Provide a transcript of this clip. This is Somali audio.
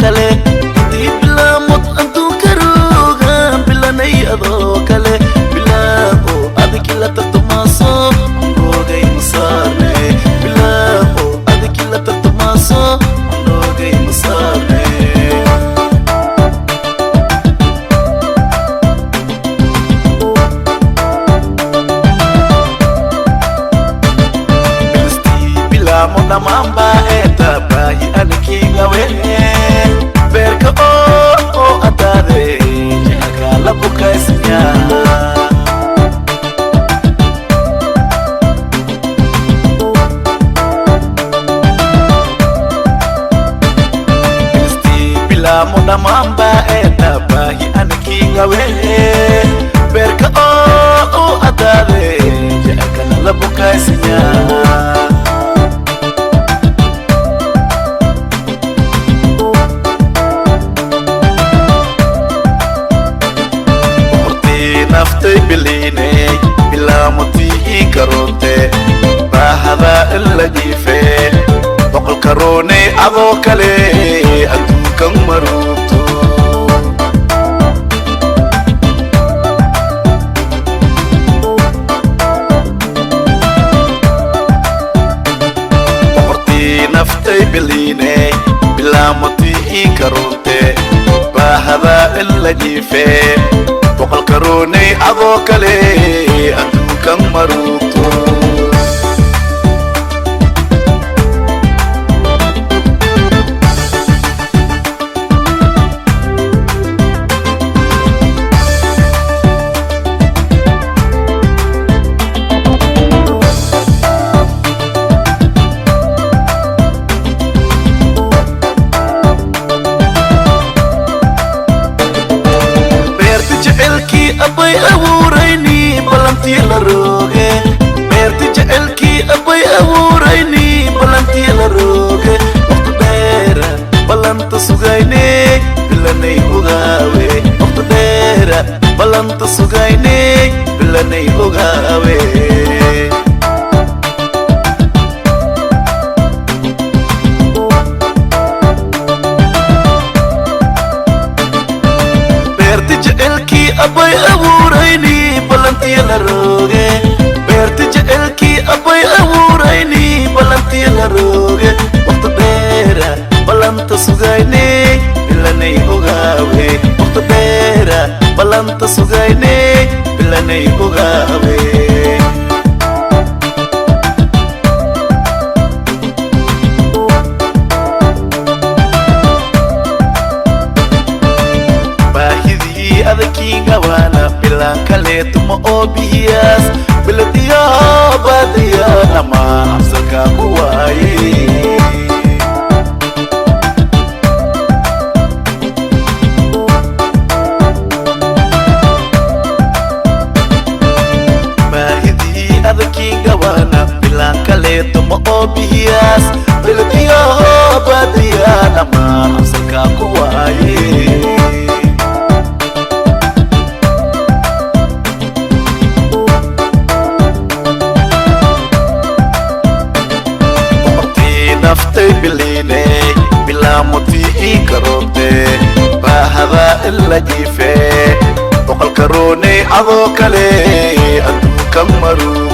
kale intii bilaamod antuu karoogan bilanay adoo kale bilaabo adiki la tartamaaso noogay masaarne bilaabo adiki la tartamaaso noogay masaarne Mona mamba eta bayi aniki gawe berka o atade akala buka isnya isti bila mona mamba eta bayi aniki gawe berka o atade akala buka isnya naftay biline bila moti karote bahada allajife boqol karone ado kale adunkan maruto boqorti naftay biline bila moti karote bahada allajife boqol karone ado kale adunkan maruto أبي أوريني بلنتي لروجة مرتي جعلكي أبي أوريني بلنتي لروجة وقت ديرة بلنت سجيني بلني هجاوي وقت ديرة بلنت سجيني بلني هجاوي مرتي جعلكي أبي أوريني بلنتي لروجة مرتي جعلكي أبي أوريني بلنتي لروجة وقت ديرة بلنت سجيني بلني هجاوي وقت ديرة بلنت سجيني بلني هجاوي adaki gawana bilang kale tumo obias beladia badia nama afsaka buai bahidi adaki gawana bilang kale tumo obias beladia badia nama afsaka buai naftay biline bila moti karote bahada allajife boqol karone ado kale adunkan maru